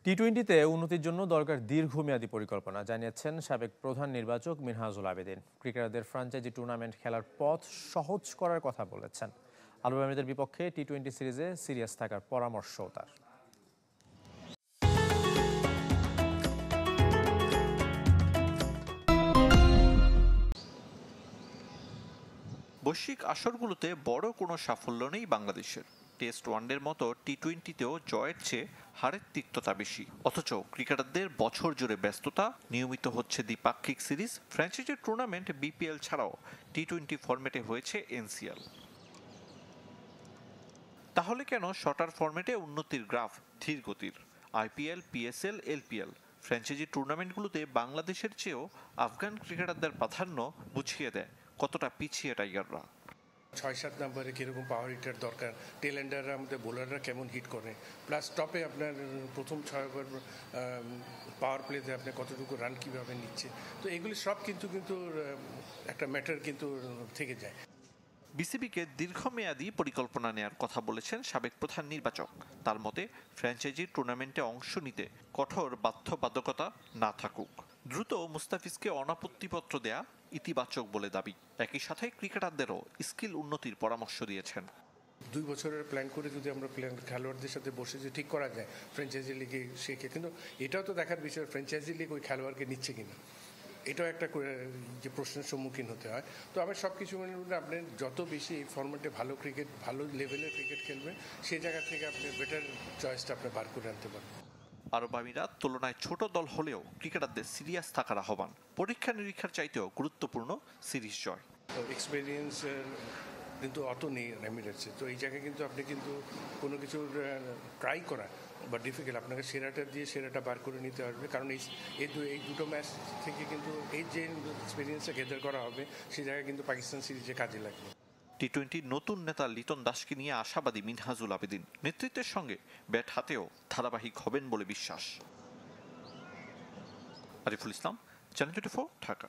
টি-20তে উন্নতির জন্য দরকার দীর্ঘমেয়াদী পরিকল্পনা জানিয়েছেন সাবেক প্রধান নির্বাচক মিনহাজুল আবেদিন। ক্রিকেটারদের ফ্র্যাঞ্চাইজি টুর্নামেন্ট খেলার পথ সহজ করার কথা বলেছেন। আরব আমিরাতের বিপক্ষে টি-20 সিরিজে সিরিয়াস থাকার পরামর্শও তার। বৈশ্বিক আসরগুলোতে বড় কোনো সাফল্য নেই বাংলাদেশের। টেস্ট ওয়ানডের মতো টি-20তেও জয়ের চেয়ে হারের তিক্ততা বেশি। অথচ ক্রিকেটারদের বছর জুড়ে ব্যস্ততা, নিয়মিত হচ্ছে দ্বিপাক্ষিক সিরিজ, ফ্র্যাঞ্চাইজি টুর্নামেন্ট, বিপিএল ছাড়াও টি-20 ফরম্যাটে হয়েছে এনসিএল। তাহলে কেন শর্টার ফরম্যাটে উন্নতির গ্রাফ ধীর গতির? আইপিএল, পিএসএল, এলপিএল ফ্র্যাঞ্চাইজি টুর্নামেন্টগুলোতে বাংলাদেশের চেয়েও আফগান ক্রিকেটারদের প্রাধান্য বুঝিয়ে দেয় কতটা পিছিয়ে টাইগাররা। ৬-৭ নম্বরে কীরকম পাওয়ার হিটার দরকার, টেল এন্ডাররা আমাদের বোলাররা কেমন হিট করে, প্লাস টপে আপনার প্রথম ৬ ওভার পাওয়ার প্লেতে আপনার কতটুকু রান কীভাবে নিচ্ছে, তো এগুলি সব কিন্তু একটা ম্যাটার কিন্তু থেকে যায়। বিসিবিকে দীর্ঘমেয়াদী পরিকল্পনা নেয়ার কথা বলেছেন সাবেক প্রধান নির্বাচক। তার মতে ফ্র্যাঞ্চাইজি টুর্নামেন্টে অংশ নিতে কঠোর বাধ্যবাধকতা না থাকুক। দ্রুত মুস্তাফিজকে অনাপত্তিপত্র দেয়া ইতিবাচক বলে দাবি। একই সাথে ক্রিকেটারদেরও স্কিল উন্নতির পরামর্শ দিয়েছেন। 2 বছরের প্ল্যান করে যদি আমরা খেলোয়াড়দের সাথে বসে যে ঠিক করা যায় ফ্র্যাঞ্চাইজি লিগে শেখে, কিন্তু এটাও তো দেখার বিষয় ফ্র্যাঞ্চাইজি লিগ ওই খেলোয়াড়কে নিচ্ছে কিনা, এটাও একটা যে প্রশ্নের সম্মুখীন হতে হয়। তো আমি সব কিছু মনে করি আপনি যত বেশি এই ফরম্যাটে ভালো ক্রিকেট, ভালো লেভেলের ক্রিকেট খেলবেন, সেই জায়গা থেকে আপনি বেটার চয়েসটা আপনি বার করে আনতে পারবেন। আরব আমিরাত তুলনায় ছোট দল হলেও ক্রিকেটারদের সিরিয়াস থাকার আহ্বান। পরীক্ষা নিরীক্ষার চাইতেও গুরুত্বপূর্ণ সিরিজ জয়। এক্সপেরিয়েন্স কিন্তু অত নেই এমিরেটসে, তো এই জায়গায় কিন্তু আপনি কিন্তু কোনো কিছুর ট্রাই করা বা ডিফিকাল্ট, আপনাকে সেরাটা দিয়ে সেরাটা বার করে নিতে হবে, কারণ এই দুটো ম্যাচ থেকে কিন্তু এই যে এক্সপিরিয়েন্সটা গেদার করা হবে সেই জায়গায় কিন্তু পাকিস্তান সিরিজে কাজে লাগবে। টি-20 নতুন নেতা লিটন দাসকে নিয়ে আশাবাদী মিনহাজুল আবেদিন। নেতৃত্বের সঙ্গে ব্যাট হাতেও ধারাবাহিক হবেন বলে বিশ্বাস। আরিফুল ইসলাম, চ্যানেল 24, ঢাকা।